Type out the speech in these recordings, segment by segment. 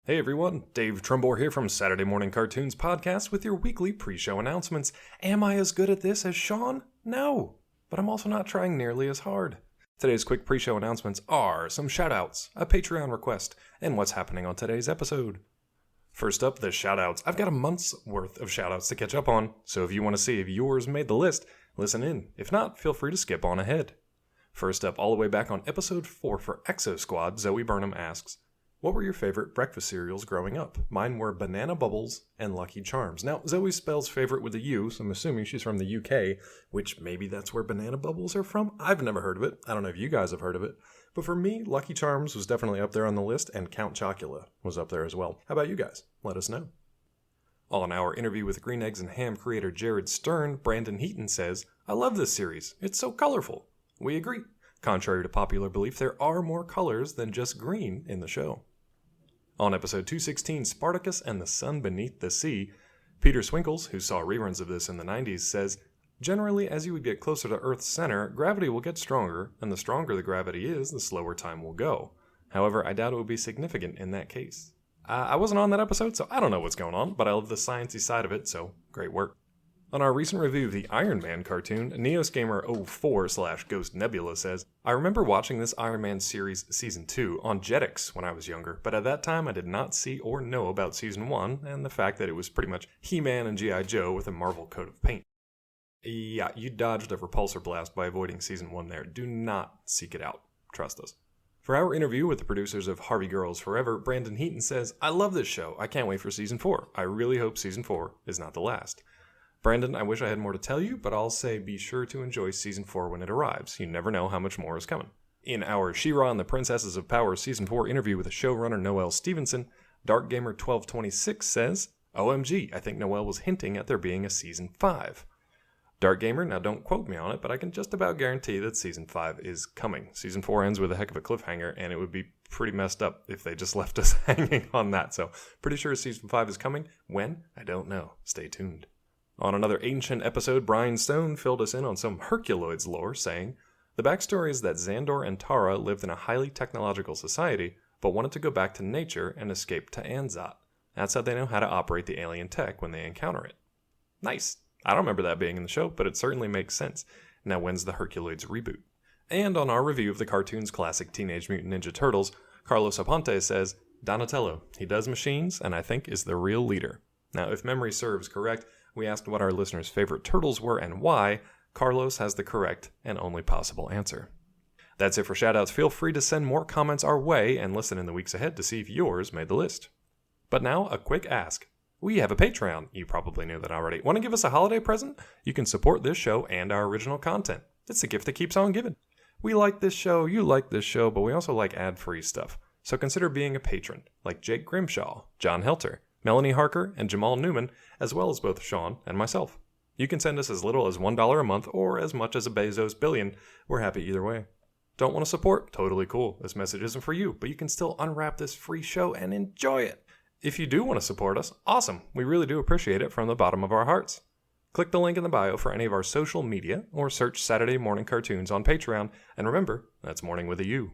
Hey everyone, Dave Trumbore here from Saturday Morning Cartoons Podcast with your weekly pre-show announcements. Am I as good at this as Sean? No, but I'm also not trying nearly as hard. Today's quick pre-show announcements are some shoutouts, a Patreon request, and what's happening on today's episode. First up, the shoutouts. I've got a month's worth of shoutouts to catch up on, so if you want to see if yours made the list, listen in. If not, feel free to skip on ahead. First up, all the way back on episode 4 for Exo Squad, Zoe Burnham asks, what were your favorite breakfast cereals growing up? Mine were Banana Bubbles and Lucky Charms. Now, Zoe spells favorite with a U, so I'm assuming she's from the UK, which maybe that's where Banana Bubbles are from. I've never heard of it. I don't know if you guys have heard of it. But for me, Lucky Charms was definitely up there on the list, and Count Chocula was up there as well. How about you guys? Let us know. On our interview with Green Eggs and Ham creator Jared Stern, Brandon Heaton says, I love this series. It's so colorful. We agree. Contrary to popular belief, there are more colors than just green in the show. On episode 216, Spartacus and the Sun Beneath the Sea, Peter Swinkles, who saw reruns of this in the 90s, says, generally, as you would get closer to Earth's center, gravity will get stronger, and the stronger the gravity is, the slower time will go. However, I doubt it would be significant in that case. I wasn't on that episode, so I don't know what's going on, but I love the sciencey side of it, so great work. On our recent review of the Iron Man cartoon, NeosGamer04/Ghost Nebula says, I remember watching this Iron Man series Season 2 on Jetix when I was younger, but at that time I did not see or know about Season 1 and the fact that it was pretty much He-Man and G.I. Joe with a Marvel coat of paint. Yeah, you dodged a repulsor blast by avoiding Season 1 there. Do not seek it out. Trust us. For our interview with the producers of Harvey Girls Forever, Brandon Heaton says, I love this show. I can't wait for Season 4. I really hope Season 4 is not the last. Brandon, I wish I had more to tell you, but I'll say be sure to enjoy Season 4 when it arrives. You never know how much more is coming. In our She-Ra and the Princesses of Power Season 4 interview with the showrunner Noelle Stevenson, DarkGamer1226 says, OMG, I think Noelle was hinting at there being a Season 5. DarkGamer, now don't quote me on it, but I can just about guarantee that Season 5 is coming. Season 4 ends with a heck of a cliffhanger, and it would be pretty messed up if they just left us hanging on that. So, pretty sure Season 5 is coming. When? I don't know. Stay tuned. On another ancient episode, Brian Stone filled us in on some Herculoids lore, saying, the backstory is that Xandor and Tara lived in a highly technological society, but wanted to go back to nature and escape to Anzat. That's how they know how to operate the alien tech when they encounter it. Nice. I don't remember that being in the show, but it certainly makes sense. Now when's the Herculoids reboot? And on our review of the cartoon's classic Teenage Mutant Ninja Turtles, Carlos Aponte says, Donatello, he does machines and I think is the real leader. Now if memory serves correct, we asked what our listeners' favorite turtles were and why. Carlos has the correct and only possible answer. That's it for shoutouts. Feel free to send more comments our way and listen in the weeks ahead to see if yours made the list. But now, a quick ask. We have a Patreon. You probably knew that already. Want to give us a holiday present? You can support this show and our original content. It's the gift that keeps on giving. We like this show, you like this show, but we also like ad-free stuff. So consider being a patron, like Jake Grimshaw, John Helter, Melanie Harker, and Jamal Newman, as well as both Sean and myself. You can send us as little as $1 a month or as much as a Bezos billion. We're happy either way. Don't want to support? Totally cool. This message isn't for you, but you can still unwrap this free show and enjoy it. If you do want to support us, awesome. We really do appreciate it from the bottom of our hearts. Click the link in the bio for any of our social media or search Saturday Morning Cartoons on Patreon. And remember, that's morning with a U.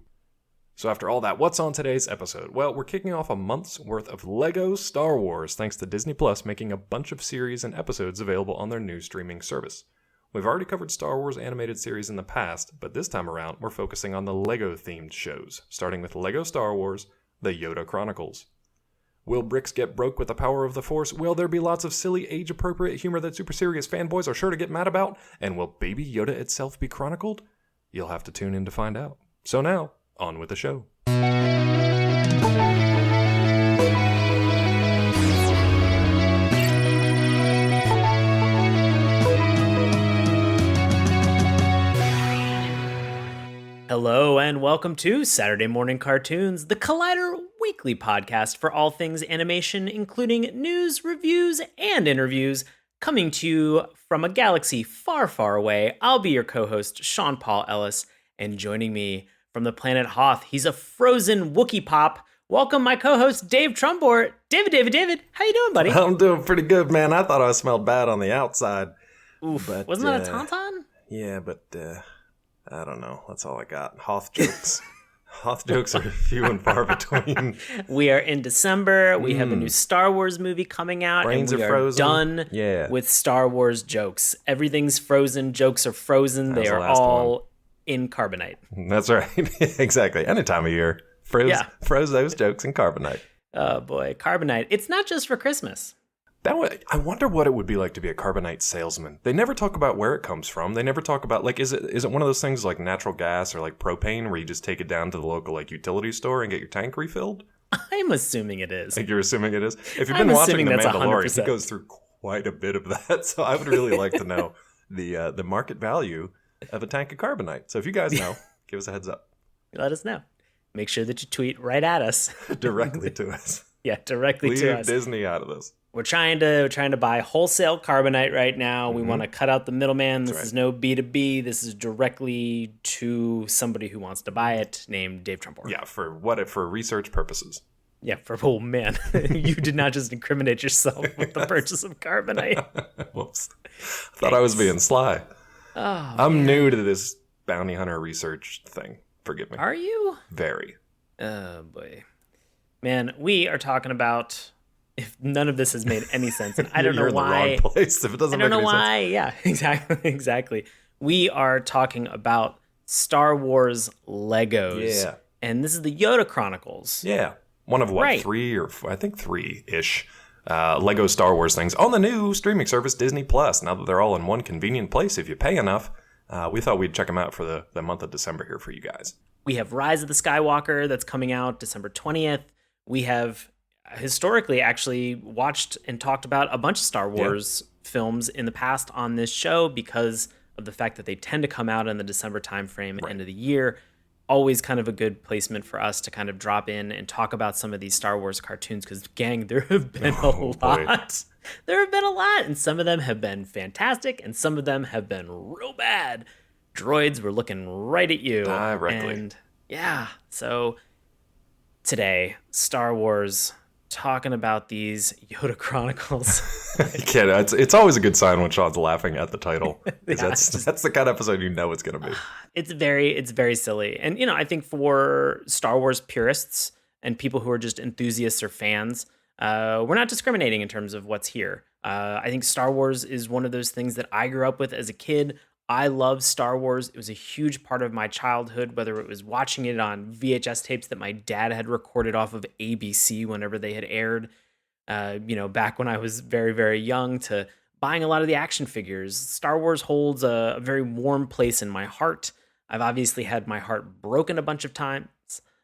So after all that, what's on today's episode? Well, we're kicking off a month's worth of Lego Star Wars thanks to Disney Plus making a bunch of series and episodes available on their new streaming service. We've already covered Star Wars animated series in the past, but this time around we're focusing on the Lego-themed shows, starting with Lego Star Wars, the Yoda Chronicles. Will bricks get broke with the power of the Force? Will there be lots of silly, age-appropriate humor that super serious fanboys are sure to get mad about? And will Baby Yoda itself be chronicled? You'll have to tune in to find out. So now, on with the show. Hello and welcome to Saturday Morning Cartoons, the Collider weekly podcast for all things animation, including news, reviews, and interviews, coming to you from a galaxy far, far away. I'll be your co-host, Sean Paul Ellis, and joining me from the planet Hoth, he's a frozen Wookiee pop. Welcome my co-host, Dave Trumbore. David, how you doing, buddy? I'm doing pretty good, man. I thought I smelled bad on the outside. Oof, but, wasn't that a tauntaun? Yeah, but I don't know. That's all I got. Hoth jokes. Hoth jokes are few and far between. We are in December. We have a new Star Wars movie coming out. Brains and we are frozen. Done with Star Wars jokes. Everything's frozen. Jokes are frozen. They are all in carbonite. That's right. Exactly. Any time of year. Froze those jokes in carbonite. Oh, boy. Carbonite. It's not just for Christmas. I wonder what it would be like to be a carbonite salesman. They never talk about where it comes from. They never talk about, like, is it one of those things like natural gas or like propane where you just take it down to the local like utility store and get your tank refilled? I'm assuming it is. Like you're assuming it is? If you've been watching The Mandalorian, 100%. he goes through quite a bit of that. So I would really like to know the market value of a tank of carbonite. So if you guys know, give us a heads up. Let us know. Make sure that you tweet right at us. Directly to us. Yeah, directly to us. Leave Disney out of this. We're trying to buy wholesale carbonite right now. We want to cut out the middleman. This is no B2B. This is directly to somebody who wants to buy it, named Dave Trumbore. Yeah, for research purposes. Yeah, oh man, you did not just incriminate yourself with the purchase of carbonite. Whoops. Thought I was being sly. I'm new to this bounty hunter research thing. Forgive me. Are you? Very. Oh boy. Man, we are talking about, if none of this has made any sense, and I don't know why. You're in the wrong place if it doesn't make any sense. I don't know why. Yeah, exactly. We are talking about Star Wars Legos. Yeah. And this is the Yoda Chronicles. Yeah. One of what, 3 or I think 3-ish Lego Star Wars things on the new streaming service Disney Plus. Now that they're all in one convenient place, if you pay enough, we thought we'd check them out for the month of December here for you guys. We have Rise of the Skywalker that's coming out December 20th. We have historically actually watched and talked about a bunch of Star Wars films in the past on this show because of the fact that they tend to come out in the December timeframe, end of the year. Always kind of a good placement for us to kind of drop in and talk about some of these Star Wars cartoons because, gang, there have been a lot. Boy. There have been a lot, and some of them have been fantastic, and some of them have been real bad. Droids were looking right at you. Directly. And yeah, so today, Star Wars, talking about these Yoda Chronicles. Kid, it's always a good sign when Sean's laughing at the title. That's the kind of episode you know it's going to be. It's very silly. And, I think for Star Wars purists and people who are just enthusiasts or fans, we're not discriminating in terms of what's here. I think Star Wars is one of those things that I grew up with as a kid. I love Star Wars. It was a huge part of my childhood, whether it was watching it on VHS tapes that my dad had recorded off of ABC whenever they had aired, back when I was very, very young, to buying a lot of the action figures. Star Wars holds a very warm place in my heart. I've obviously had my heart broken a bunch of times,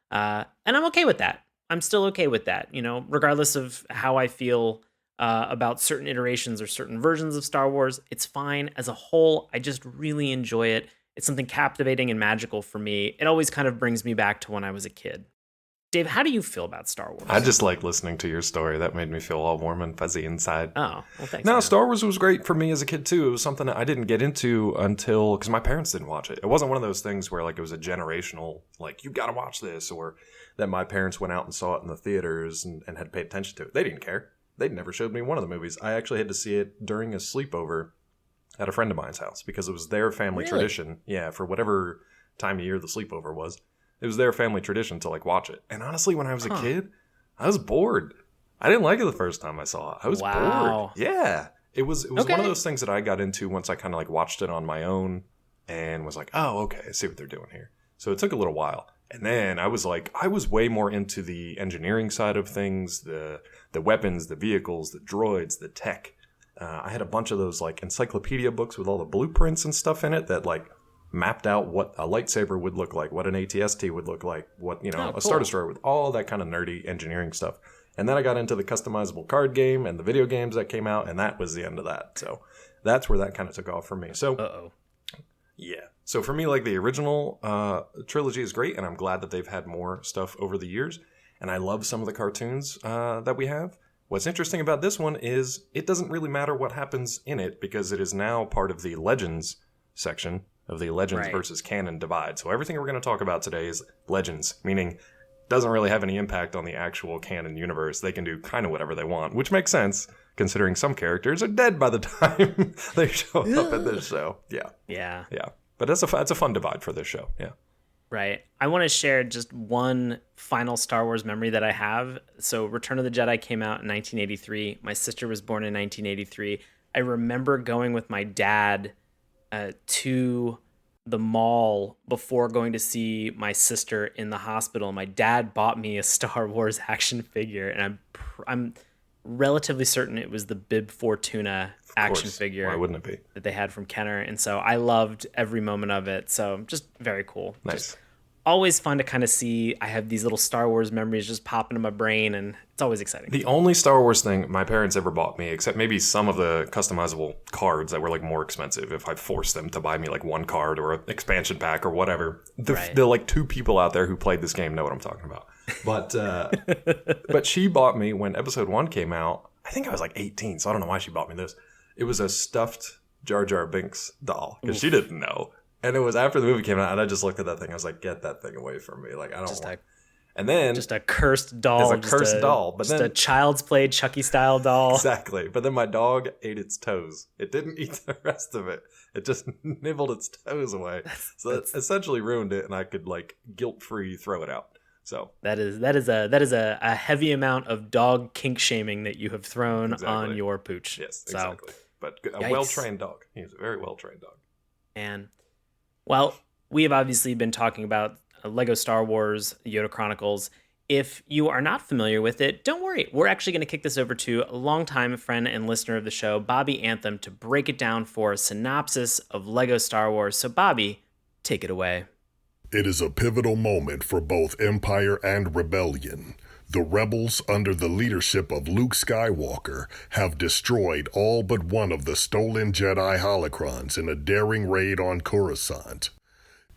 and I'm okay with that. I'm still okay with that, regardless of how I feel about certain iterations or certain versions of Star Wars. It's fine. As a whole, I just really enjoy it. It's something captivating and magical for me. It always kind of brings me back to when I was a kid. Dave, how do you feel about Star Wars? I just like listening to your story. That made me feel all warm and fuzzy inside. Oh, well, thanks. No, man. Star Wars was great for me as a kid, too. It was something that I didn't get into until, because my parents didn't watch it. It wasn't one of those things where, like, it was a generational, like, you got to watch this, or that my parents went out and saw it in the theaters and had paid attention to it. They didn't care. They never showed me one of the movies. I actually had to see it during a sleepover at a friend of mine's house because it was their family tradition. Yeah, for whatever time of year the sleepover was. It was their family tradition to like watch it. And honestly, when I was a kid, I was bored. I didn't like it the first time I saw it. I was bored. Yeah. It was one of those things that I got into once I kind of like watched it on my own and was like, oh, okay, I see what they're doing here. So it took a little while. And then I was way more into the engineering side of things, the weapons, the vehicles, the droids, the tech. I had a bunch of those like encyclopedia books with all the blueprints and stuff in it that like mapped out what a lightsaber would look like, what an AT-ST would look like, what, a Star Destroyer, with all that kind of nerdy engineering stuff. And then I got into the customizable card game and the video games that came out, and that was the end of that. So that's where that kind of took off for me. So, yeah. So for me, like the original trilogy is great, and I'm glad that they've had more stuff over the years. And I love some of the cartoons that we have. What's interesting about this one is it doesn't really matter what happens in it because it is now part of the Legends section of the Legends versus Canon divide. So everything we're going to talk about today is Legends, meaning doesn't really have any impact on the actual canon universe. They can do kind of whatever they want, which makes sense considering some characters are dead by the time they show up in this show. Yeah. But that's a fun divide for this show. Yeah. Right. I want to share just one final Star Wars memory that I have. So Return of the Jedi came out in 1983. My sister was born in 1983. I remember going with my dad to the mall before going to see my sister in the hospital. My dad bought me a Star Wars action figure, and I'm relatively certain it was the Bib Fortuna action figure. Why wouldn't it be? That they had from Kenner, and so I loved every moment of it. So just very cool. Nice. Just always fun to kind of see. I have these little Star Wars memories just pop into my brain, and it's always exciting. The only Star Wars thing my parents ever bought me, except maybe some of the customizable cards that were like more expensive if I forced them to buy me like one card or an expansion pack or whatever. The like two people out there who played this game know what I'm talking about. But she bought me when episode 1 came out. I think I was like 18, so I don't know why she bought me this. It was a stuffed Jar Jar Binks doll because she didn't know. And it was after the movie came out, and I just looked at that thing. I was like, "Get that thing away from me!" Like I don't want. And then just a cursed doll. It's a cursed doll, but then a child's play Chucky style doll. Exactly. But then my dog ate its toes. It didn't eat the rest of it. It just nibbled its toes away. So it essentially ruined it, and I could like guilt free throw it out. So that is a heavy amount of dog kink shaming that you have thrown on your pooch. Yes, exactly. But a well-trained dog. He's a very well-trained dog. And well, we have obviously been talking about Lego Star Wars, Yoda Chronicles. If you are not familiar with it, don't worry. We're actually going to kick this over to a longtime friend and listener of the show, Bobby Anthem, to break it down for a synopsis of Lego Star Wars. So Bobby, take it away. It is a pivotal moment for both Empire and Rebellion. The rebels, under the leadership of Luke Skywalker, have destroyed all but one of the stolen Jedi holocrons in a daring raid on Coruscant.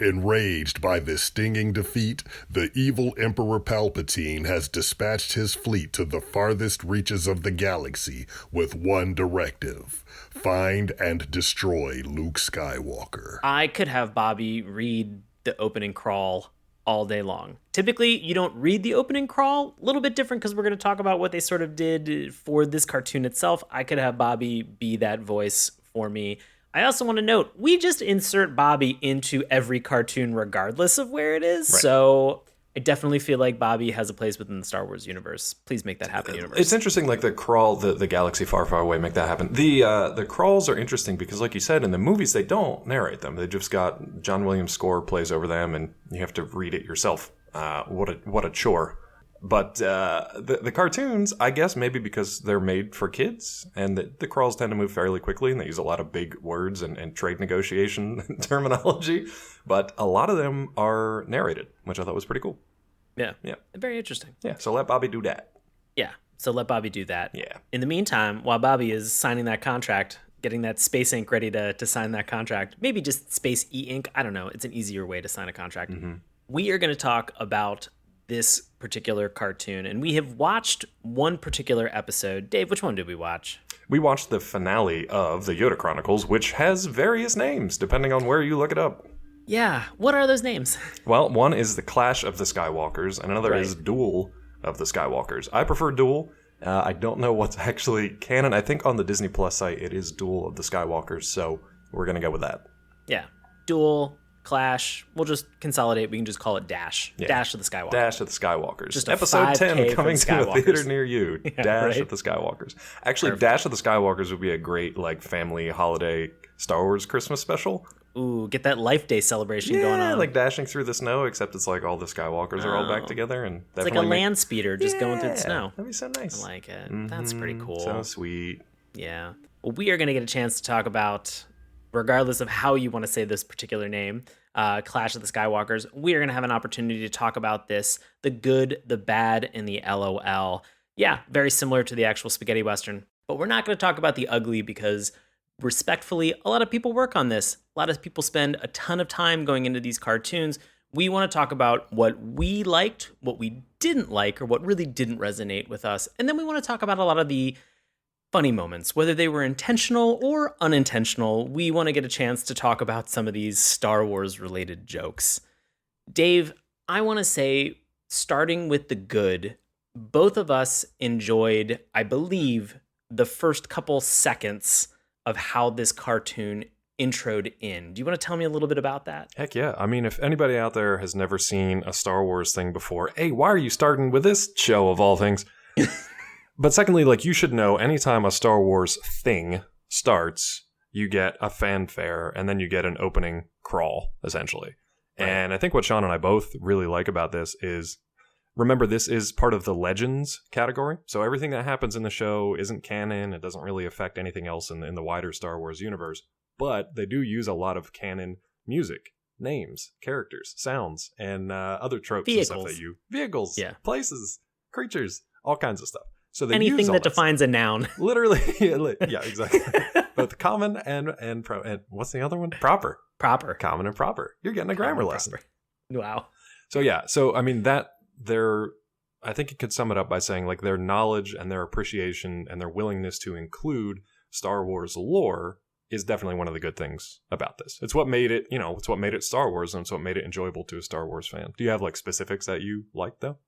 Enraged by this stinging defeat, the evil Emperor Palpatine has dispatched his fleet to the farthest reaches of the galaxy with one directive: find and destroy Luke Skywalker. I could have Bobby read the opening crawl all day long. Typically, you don't read the opening crawl. A little bit different because we're going to talk about what they sort of did for this cartoon itself. I could have Bobby be that voice for me. I also want to note, we just insert Bobby into every cartoon regardless of where it is. Right. So I definitely feel like Bobby has a place within the Star Wars universe. Please make that happen, universe. It's interesting, like the crawl, the galaxy far, far away, make that happen. The crawls are interesting because, like you said, in the movies, they don't narrate them. They just got John Williams' score plays over them, and you have to read it yourself. What a chore. But the cartoons, I guess maybe because they're made for kids, and the crawls tend to move fairly quickly, and they use a lot of big words and trade negotiation terminology. But a lot of them are narrated, which I thought was pretty cool. Yeah. Very interesting. Yeah, so let Bobby do that. Yeah, so let Bobby do that. Yeah. In the meantime, while Bobby is signing that contract, getting that space ink ready to sign that contract, maybe just space e-ink, I don't know, it's an easier way to sign a contract. Mm-hmm. We are going to talk about this particular cartoon, and we have watched one particular episode. Dave, which one did we watch? We watched the finale of the Yoda Chronicles, which has various names depending on where you look it up. Yeah, what are those names? Well, one is the Clash of the Skywalkers, and another is Duel of the Skywalkers. I prefer Duel. I don't know what's actually canon. I think on the Disney Plus site it is Duel of the Skywalkers, so we're going to go with that. Yeah, Duel, Clash, we'll just consolidate. We can just call it Dash. Yeah. Dash of the Skywalkers. Dash of the Skywalkers. Just episode 10 coming to a theater near you. Yeah, Dash of the Skywalkers. Actually, perfect. Dash of the Skywalkers would be a great like family holiday Star Wars Christmas special. Ooh, get that Life Day celebration going on. Yeah, like dashing through the snow, except it's like all the Skywalkers are all back together. And it's like a land speeder just going through the snow. That'd be so nice. I like it. Mm-hmm. That's pretty cool. So sweet. Yeah. Well, we are going to get a chance to talk about, regardless of how you want to say this particular name, Clash of the Skywalkers, we are going to have an opportunity to talk about this, the good, the bad, and the LOL. Yeah, very similar to the actual spaghetti western. But we're not going to talk about the ugly because, respectfully, a lot of people work on this. A lot of people spend a ton of time going into these cartoons. We want to talk about what we liked, what we didn't like, or what really didn't resonate with us. And then we want to talk about a lot of the funny moments, whether they were intentional or unintentional. We want to get a chance to talk about some of these Star Wars related jokes. Dave, I want to say, starting with the good, both of us enjoyed, I believe, the first couple seconds of how this cartoon introed in. Do you want to tell me a little bit about that? Heck yeah. I mean, if anybody out there has never seen a Star Wars thing before, hey, why are you starting with this show of all things? But secondly, like, you should know anytime a Star Wars thing starts, you get a fanfare and then you get an opening crawl, essentially. Right. And I think what Sean and I both really like about this is, remember, this is part of the Legends category. So everything that happens in the show isn't canon. It doesn't really affect anything else in the wider Star Wars universe. But they do use a lot of canon music, names, characters, sounds, and other tropes and stuff that vehicles, places, creatures, all kinds of stuff. So they anything use all that defines a noun. Literally, yeah, exactly. Both common and what's the other one? Proper. Common and proper. You're getting a grammar lesson. Proper. Wow. So yeah, I mean I think it could sum it up by saying, like, their knowledge and their appreciation and their willingness to include Star Wars lore is definitely one of the good things about this. It's what made it, it's what made it Star Wars, and it's what made it enjoyable to a Star Wars fan. Do you have like specifics that you like though?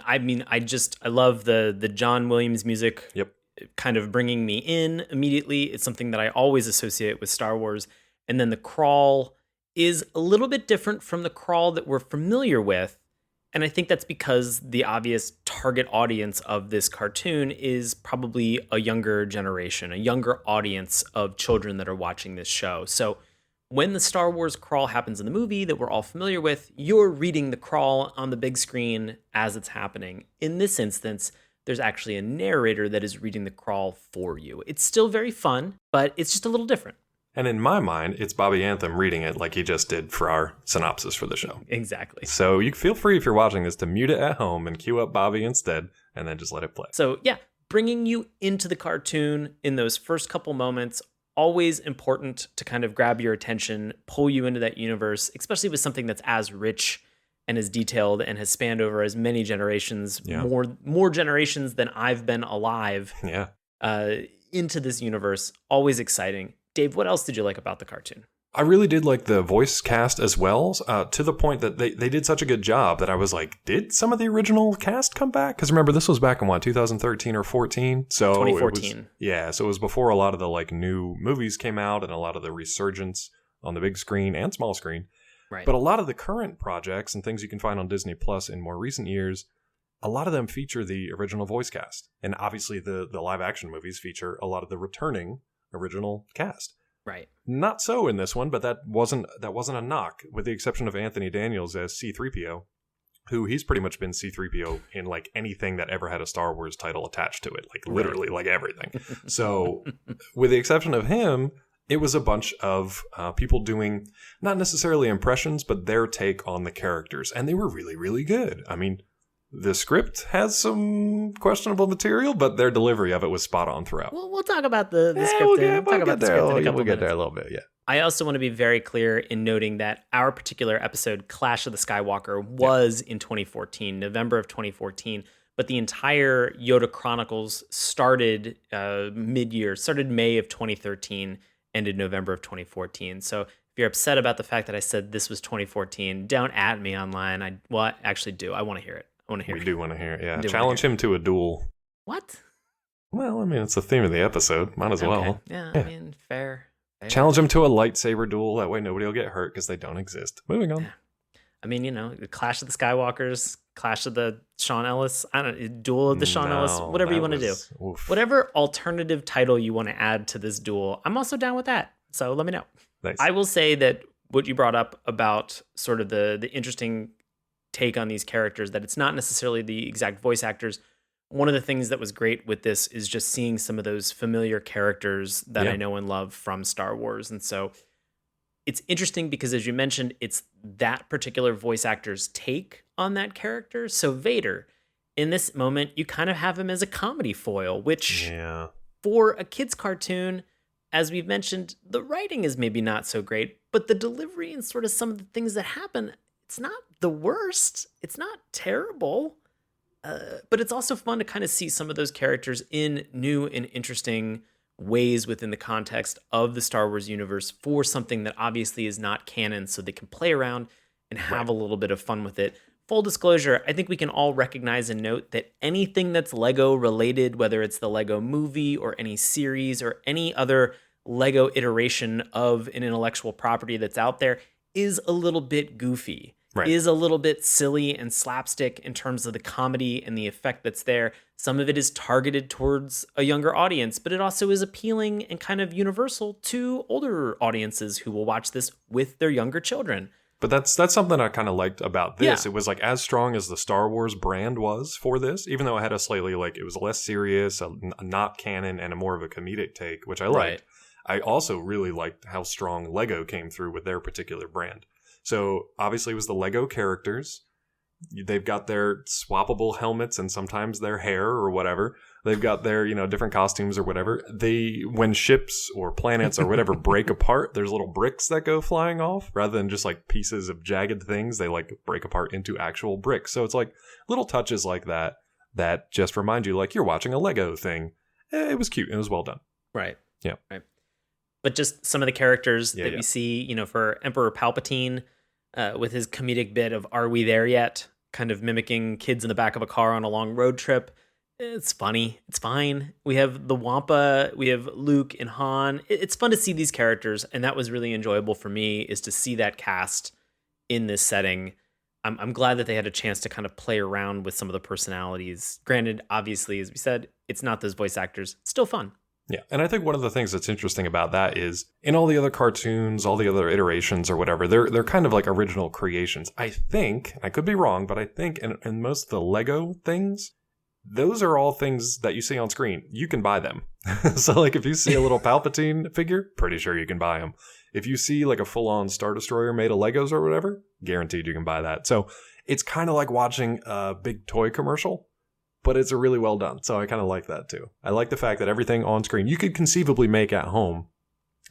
I mean, I love the John Williams music. Yep. Kind of bringing me in immediately. It's something that I always associate with Star Wars. And then the crawl is a little bit different from the crawl that we're familiar with. And I think that's because the obvious target audience of this cartoon is probably a younger generation, a younger audience of children that are watching this show. So when the Star Wars crawl happens in the movie that we're all familiar with, you're reading the crawl on the big screen as it's happening. In this instance, there's actually a narrator that is reading the crawl for you. It's still very fun, but it's just a little different. And in my mind, it's Bobby Anthem reading it like he just did for our synopsis for the show. Exactly. So you feel free, if you're watching this, to mute it at home and cue up Bobby instead, and then just let it play. So yeah, bringing you into the cartoon in those first couple moments, always important to kind of grab your attention, pull you into that universe, especially with something that's as rich and as detailed and has spanned over as many generations, more generations than I've been alive into this universe. Always exciting. Dave, what else did you like about the cartoon? I really did like the voice cast as well, to the point that they did such a good job that I was like, did some of the original cast come back? Because remember, this was back in 2013 or 14? So 2014. So it was before a lot of the like new movies came out and a lot of the resurgence on the big screen and small screen. Right. But a lot of the current projects and things you can find on Disney Plus in more recent years, a lot of them feature the original voice cast. And obviously the live action movies feature a lot of the returning original cast. Right. Not so in this one, but that wasn't a knock, with the exception of Anthony Daniels as C-3PO, who he's pretty much been C-3PO in like anything that ever had a Star Wars title attached to it, like literally like everything. So with the exception of him, it was a bunch of people doing not necessarily impressions, but their take on the characters. And they were really, really good. I mean, the script has some questionable material, but their delivery of it was spot on throughout. We'll talk about the script. We'll get there a little bit, yeah. I also want to be very clear in noting that our particular episode, Clash of the Skywalker, was in 2014, November of 2014. But the entire Yoda Chronicles started mid-year, started May of 2013, ended November of 2014. So if you're upset about the fact that I said this was 2014, don't at me online. I actually do. I want to hear it. We do want to hear it, yeah. Challenge him to a duel. What? Well, I mean, it's the theme of the episode. Might as well. Yeah, I mean, fair. Challenge him to a lightsaber duel. That way nobody will get hurt because they don't exist. Moving on. Yeah. I mean, the Clash of the Skywalkers, Clash of the Sean Ellis, Duel of the Sean Ellis, whatever you want to do. Oof. Whatever alternative title you want to add to this duel, I'm also down with that. So let me know. Nice. I will say that what you brought up about sort of the interesting take on these characters, that it's not necessarily the exact voice actors. One of the things that was great with this is just seeing some of those familiar characters that I know and love from Star Wars. And so it's interesting because, as you mentioned, it's that particular voice actor's take on that character. So Vader, in this moment, you kind of have him as a comedy foil, which for a kid's cartoon, as we've mentioned, the writing is maybe not so great, but the delivery and sort of some of the things that happen, it's not the worst. It's not terrible. But it's also fun to kind of see some of those characters in new and interesting ways within the context of the Star Wars universe for something that obviously is not canon, so they can play around and have a little bit of fun with it. Full disclosure, I think we can all recognize and note that anything that's Lego related, whether it's the Lego movie or any series or any other Lego iteration of an intellectual property that's out there is a little bit goofy, is a little bit silly and slapstick in terms of the comedy and the effect that's there. Some of it is targeted towards a younger audience, but it also is appealing and kind of universal to older audiences who will watch this with their younger children. But that's something I kind of liked about this. Yeah. It was like as strong as the Star Wars brand was for this, even though it had a slightly it was less serious, a not canon, and a more of a comedic take, which I liked. I also really liked how strong Lego came through with their particular brand. So obviously it was the Lego characters. They've got their swappable helmets and sometimes their hair or whatever. They've got their, different costumes or whatever. When ships or planets or whatever break apart, there's little bricks that go flying off rather than just like pieces of jagged things. They break apart into actual bricks. So it's like little touches like that just remind you like you're watching a Lego thing. It was cute. It was well done. Right. Yeah. Right. But just some of the characters that we see, for Emperor Palpatine, with his comedic bit of "Are we there yet?" kind of mimicking kids in the back of a car on a long road trip. It's funny. It's fine. We have the Wampa. We have Luke and Han. It's fun to see these characters, and that was really enjoyable for me, is to see that cast in this setting. I'm glad that they had a chance to kind of play around with some of the personalities. Granted, obviously, as we said, it's not those voice actors. It's still fun. Yeah, and I think one of the things that's interesting about that is in all the other cartoons, all the other iterations or whatever, they're kind of like original creations. I think, I could be wrong, but I think in most of the Lego things, those are all things that you see on screen. You can buy them. So like if you see a little Palpatine figure, pretty sure you can buy them. If you see like a full-on Star Destroyer made of Legos or whatever, guaranteed you can buy that. So it's kind of like watching a big toy commercial, but it's a really well done. So I kind of like that too. I like the fact that everything on screen you could conceivably make at home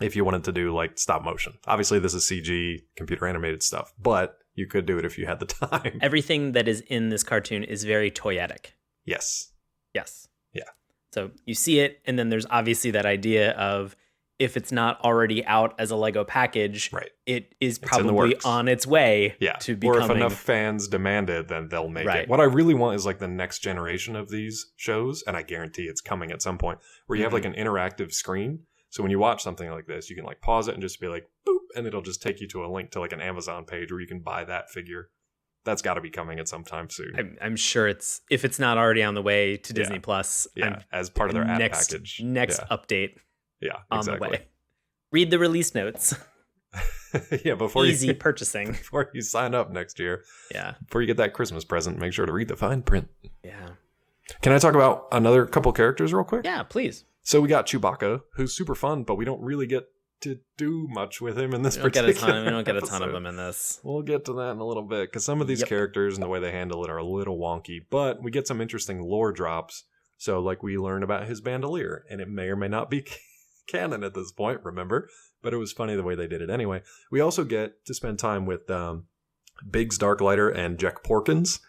if you wanted to do like stop motion. Obviously this is CG, computer animated stuff, but you could do it if you had the time. Everything that is in this cartoon is very toyetic. Yes. Yes. Yeah. So you see it, and then there's obviously that idea of if it's not already out as a Lego package, it is probably on its way to becoming... Or if enough fans demand it, then they'll make it. What I really want is like the next generation of these shows, and I guarantee it's coming at some point, where you have like an interactive screen. So when you watch something like this, you can like pause it and just be like, boop, and it'll just take you to a link to like an Amazon page where you can buy that figure. That's got to be coming at some time soon. I'm sure if it's not already on the way to Disney Plus. As part of their app package. Next update. Yeah, on the way. Read the release notes. Before easy purchasing. Before you sign up next year. Yeah. Before you get that Christmas present, make sure to read the fine print. Yeah. Can I talk about another couple characters real quick? Yeah, please. So we got Chewbacca, who's super fun, but we don't really get to do much with him in this particular episode. We don't get a ton of them in this. We'll get to that in a little bit, because some of these characters and the way they handle it are a little wonky, but we get some interesting lore drops. So like we learn about his bandolier, and it may or may not be canon at this point, remember? But it was funny the way they did it anyway. We also get to spend time with Biggs Darklighter and Jack Porkins,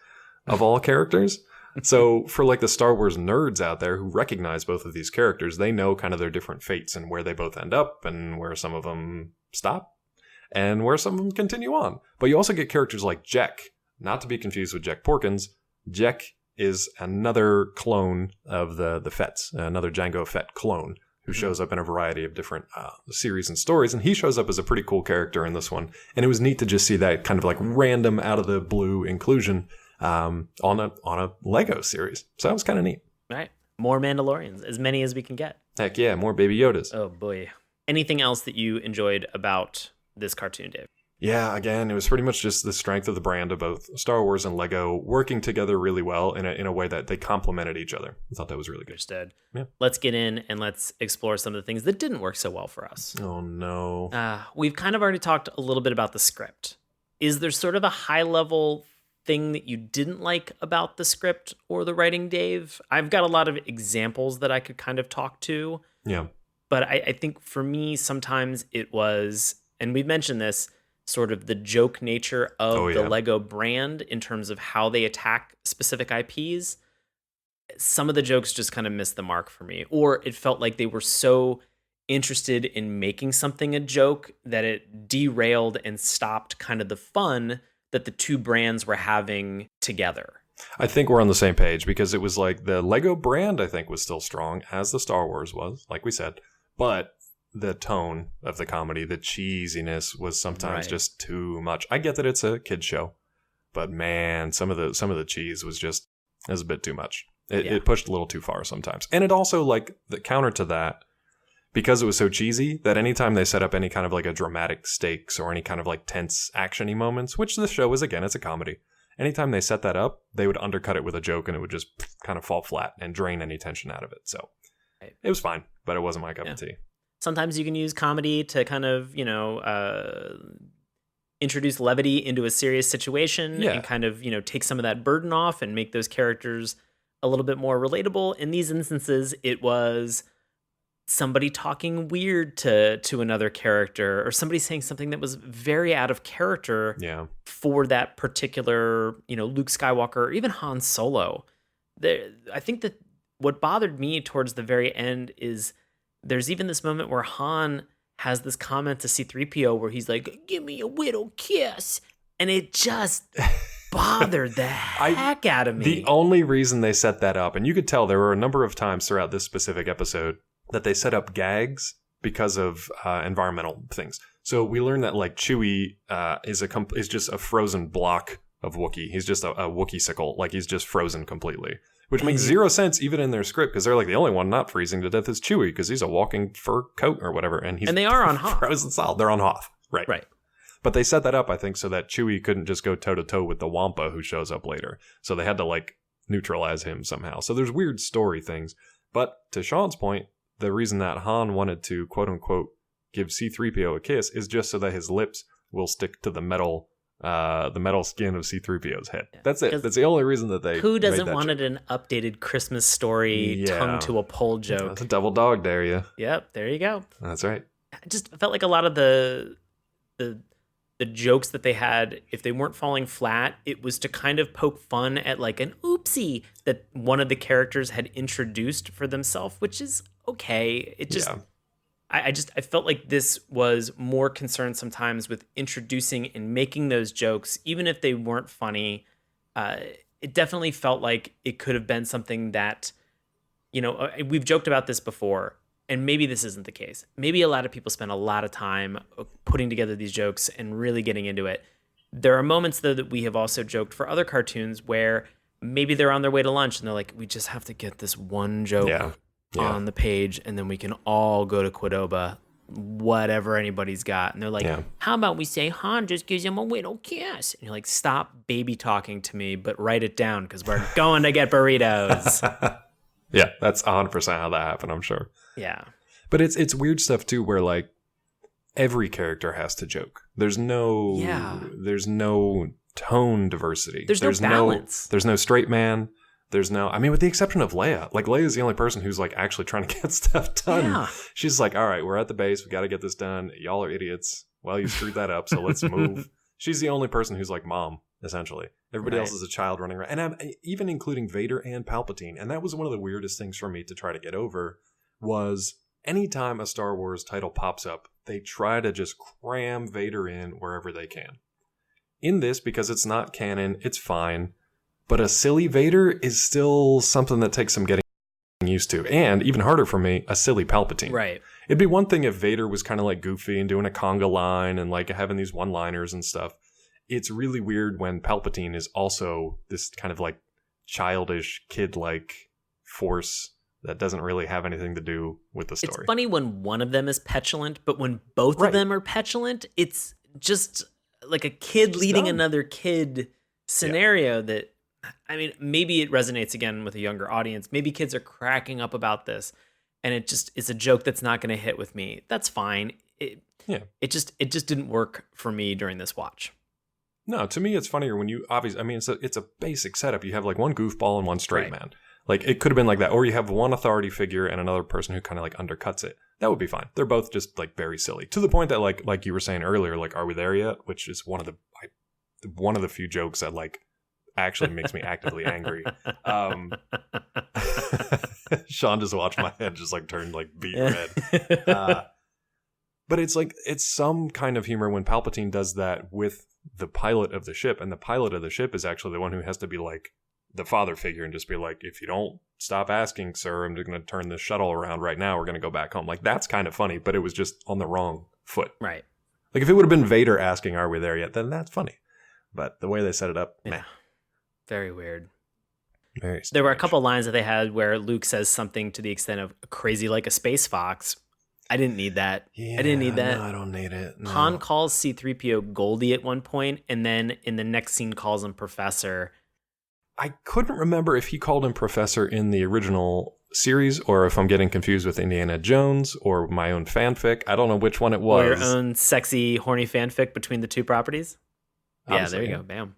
of all characters. So for like the Star Wars nerds out there who recognize both of these characters, they know kind of their different fates and where they both end up and where some of them stop and where some of them continue on. But you also get characters like Jack, not to be confused with Jack Porkins. Jack is another clone of the Fetts, another Jango Fett clone, who shows up in a variety of different series and stories. And he shows up as a pretty cool character in this one. And it was neat to just see that kind of like random out of the blue inclusion on a Lego series. So that was kind of neat. Right. More Mandalorians, as many as we can get. Heck yeah, more Baby Yodas. Oh boy. Anything else that you enjoyed about this cartoon, Dave? Yeah, again, it was pretty much just the strength of the brand of both Star Wars and Lego working together really well in a way that they complemented each other. I thought that was really good. Understood. Yeah. Let's get in and let's explore some of the things that didn't work so well for us. Oh, no. We've kind of already talked a little bit about the script. Is there sort of a high-level thing that you didn't like about the script or the writing, Dave? I've got a lot of examples that I could kind of talk to. Yeah. But I think for me, sometimes it was, and we've mentioned this, sort of the joke nature of the Lego brand in terms of how they attack specific IPs. Some of the jokes just kind of missed the mark for me, or it felt like they were so interested in making something a joke that it derailed and stopped kind of the fun that the two brands were having together. I think we're on the same page, because it was like the Lego brand, I think, was still strong, as the Star Wars was, like we said. But the tone of the comedy, the cheesiness was sometimes Right. just too much. I get that it's a kid's show, but man, some of the cheese was a bit too much. It pushed a little too far sometimes. And it also, like, the counter to that, because it was so cheesy, that anytime they set up any kind of like a dramatic stakes or any kind of like tense actiony moments, which this show is, again, it's a comedy. Anytime they set that up, they would undercut it with a joke and it would just kind of fall flat and drain any tension out of it. So it was fine, but it wasn't my cup of tea. Sometimes you can use comedy to kind of, introduce levity into a serious situation and kind of, take some of that burden off and make those characters a little bit more relatable. In these instances, it was somebody talking weird to another character, or somebody saying something that was very out of character for that particular, Luke Skywalker, or even Han Solo. I think that what bothered me towards the very end is there's even this moment where Han has this comment to C-3PO where he's like, "Give me a little kiss," and it just bothered the heck out of me. The only reason they set that up, and you could tell there were a number of times throughout this specific episode that they set up gags because of environmental things. So we learned that, like, Chewie is just a frozen block of Wookiee. He's just a Wookiee-sicle. Like, he's just frozen completely. Which makes zero sense even in their script, because they're like, the only one not freezing to death is Chewie, because he's a walking fur coat or whatever. And they are on Hoth. Frozen solid. They're on Hoth. Right. But they set that up, I think, so that Chewie couldn't just go toe-to-toe with the Wampa who shows up later. So they had to, like, neutralize him somehow. So there's weird story things. But to Sean's point, the reason that Han wanted to, quote-unquote, give C-3PO a kiss is just so that his lips will stick to the metal skin of C-3PO's head. That's it. That's the only reason that they Who doesn't made that want joke. an updated Christmas story tongue to a pole joke? That's a double dog, dare you. Yep, there you go. That's right. I just felt like a lot of the jokes that they had, if they weren't falling flat, it was to kind of poke fun at like an oopsie that one of the characters had introduced for themselves, which is okay. It just... I felt like this was more concerned sometimes with introducing and making those jokes, even if they weren't funny. It definitely felt like it could have been something that, we've joked about this before, and maybe this isn't the case. Maybe a lot of people spend a lot of time putting together these jokes and really getting into it. There are moments, though, that we have also joked for other cartoons where maybe they're on their way to lunch and they're like, we just have to get this one joke on the page, and then we can all go to Qdoba, whatever anybody's got. And they're like, how about we say Han just gives him a little kiss? And you're like, stop baby talking to me, but write it down, because we're going to get burritos. Yeah, that's 100% how that happened, I'm sure. Yeah. But it's weird stuff, too, where, like, every character has to joke. There's no tone diversity. There's no balance. There's no straight man. There's no, with the exception of Leia. Like, Leia's the only person who's, like, actually trying to get stuff done. Yeah. She's like, all right, we're at the base. We got to get this done. Y'all are idiots. Well, you screwed that up, so let's move. She's the only person who's like mom, essentially. Everybody else is a child running around. And I'm even including Vader and Palpatine. And that was one of the weirdest things for me to try to get over, was anytime a Star Wars title pops up, they try to just cram Vader in wherever they can. In this, because it's not canon, it's fine. But a silly Vader is still something that takes some getting used to. And even harder for me, a silly Palpatine. Right. It'd be one thing if Vader was kind of like goofy and doing a conga line and like having these one-liners and stuff. It's really weird when Palpatine is also this kind of like childish, kid-like force that doesn't really have anything to do with the story. It's funny when one of them is petulant, but when both of them are petulant, it's just like a kid leading another kid scenario that... maybe it resonates again with a younger audience. Maybe kids are cracking up about this, and it's a joke that's not going to hit with me. That's fine. It just didn't work for me during this watch. No, to me, it's funnier when you obviously. It's a basic setup. You have like one goofball and one straight man. Like, it could have been like that, or you have one authority figure and another person who kind of like undercuts it. That would be fine. They're both just like very silly, to the point that like you were saying earlier, like, are we there yet? Which is one of the few jokes that like actually makes me actively angry. Sean just watched my head just like turn like beet red. But it's some kind of humor when Palpatine does that with the pilot of the ship, and the pilot of the ship is actually the one who has to be like the father figure and just be like, if you don't stop asking, sir, I'm just going to turn this shuttle around right now. We're going to go back home. Like, that's kind of funny, but it was just on the wrong foot. Right. Like, if it would have been Vader asking, are we there yet? Then that's funny. But the way they set it up, meh. Very weird. Very There were a couple lines that they had where Luke says something to the extent of crazy like a space fox. I didn't need that. Yeah, I didn't need that. No, I don't need it. No. Han calls C-3PO Goldie at one point, and then in the next scene calls him Professor. I couldn't remember if he called him Professor in the original series or if I'm getting confused with Indiana Jones or my own fanfic. I don't know which one it was. Or your own sexy, horny fanfic between the two properties. Obviously, yeah, there you go. Bam.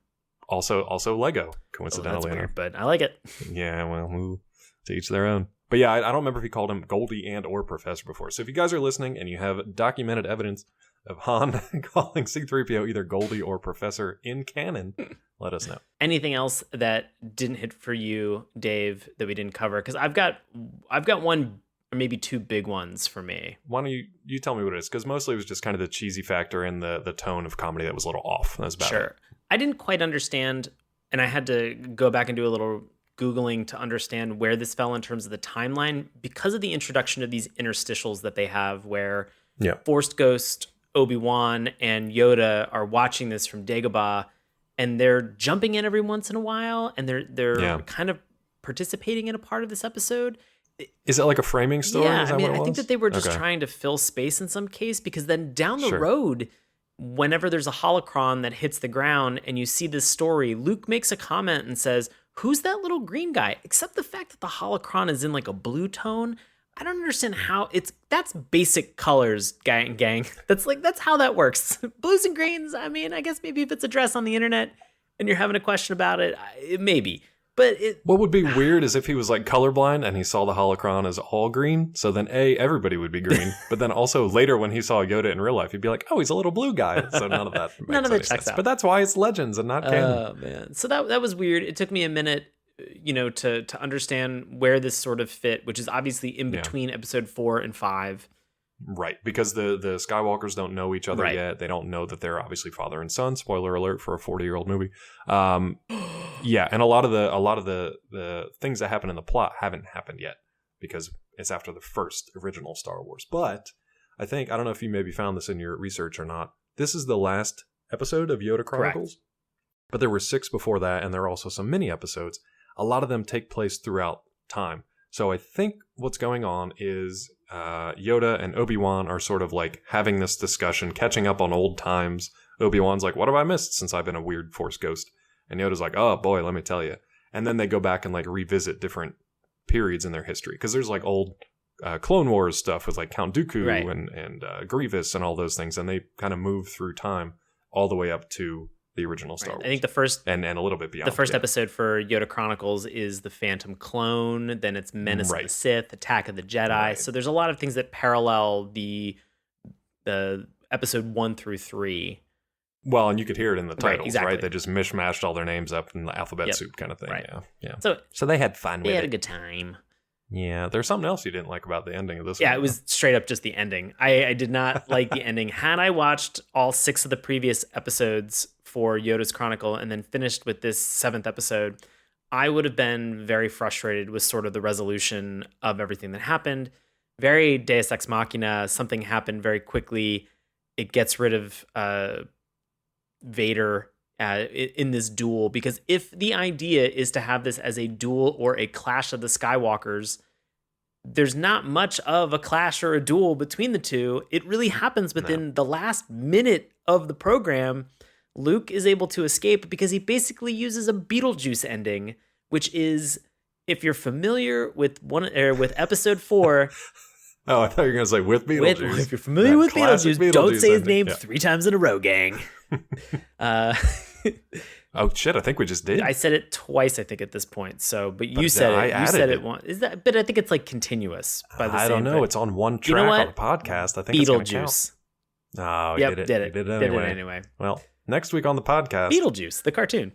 Also Lego, Oh, coincidentally. that's weird, but I like it. Yeah, well, to each their own. But yeah, I don't remember if he called him Goldie and or Professor before. So if you guys are listening and you have documented evidence of Han calling C-3PO either Goldie or Professor in canon, let us know. Anything else that didn't hit for you, Dave, that we didn't cover? Because I've got one or maybe two big ones for me. Why don't you tell me what it is? Because mostly it was just kind of the cheesy factor and the tone of comedy that was a little off. That was about it. I didn't quite understand, and I had to go back and do a little Googling to understand where this fell in terms of the timeline because of the introduction of these interstitials that they have where Force Ghost, Obi-Wan, and Yoda are watching this from Dagobah, and they're jumping in every once in a while, and they're kind of participating in a part of this episode. Is it like a framing story? Yeah, Is that what it was? I think that they were just trying to fill space in some case, because then down the road, whenever there's a holocron that hits the ground and you see this story, Luke makes a comment and says, who's that little green guy? Except the fact that the holocron is in like a blue tone. I don't understand how that's basic colors, gang. That's how that works. Blues and greens. I mean, I guess maybe if it's a dress on the internet and you're having a question about it, maybe. But what would be weird is if he was like colorblind and he saw the holocron as all green. So then everybody would be green. But then also later when he saw Yoda in real life, he'd be like, oh, he's a little blue guy. So none of that makes any sense. Out. But that's why it's Legends and not canon. Oh, man. So that was weird. It took me a minute, to understand where this sort of fit, which is obviously in between episode 4 and 5. Right, because the Skywalkers don't know each other yet. They don't know that they're obviously father and son. Spoiler alert for a 40-year-old movie. Yeah, and a lot of the things that happen in the plot haven't happened yet because it's after the first original Star Wars. But I don't know if you maybe found this in your research or not. This is the last episode of Yoda Chronicles. Correct. But there were 6 before that, and there are also some mini episodes. A lot of them take place throughout time. So I think what's going on is Yoda and Obi-Wan are sort of like having this discussion, catching up on old times. Obi-Wan's like, what have I missed since I've been a weird Force ghost? And Yoda's like, oh boy, let me tell you. And then they go back and like revisit different periods in their history. Because there's like old Clone Wars stuff with like Count Dooku and Grievous and all those things. And they kind of move through time all the way up to the original Star Wars. I think the first and a little bit beyond. The first episode for Yoda Chronicles is the Phantom Clone. Then it's Menace of the Sith, Attack of the Jedi. Right. So there's a lot of things that parallel the episode 1 through 3. Well, and you could hear it in the titles, exactly. right? They just mishmashed all their names up in the alphabet soup kind of thing. Right. Yeah. So they had fun with it. They had a good time. Yeah, there's something else you didn't like about the ending of this one. Yeah, it was straight up just the ending. I did not like the ending. Had I watched all 6 of the previous episodes for Yoda's Chronicle and then finished with this 7th episode, I would have been very frustrated with sort of the resolution of everything that happened. Very Deus Ex Machina. Something happened very quickly. It gets rid of Vader in this duel, because if the idea is to have this as a duel or a clash of the Skywalkers, there's not much of a clash or a duel between the two. It really happens within the last minute of the program. Luke is able to escape because he basically uses a Beetlejuice ending, which is, if you're familiar with with episode 4. Oh, I thought you were going to say with Beetlejuice. If you're familiar with Beetlejuice, don't say his name 3 times in a row, gang. Oh shit! I think we just did. I said it twice, I think, at this point. So, but you said it. You said it once. Is that? But I think it's like continuous. I don't know. It's on one track on the podcast. I think Beetlejuice. Oh, yep, did it. Did it anyway. Well, next week on the podcast, Beetlejuice, the cartoon.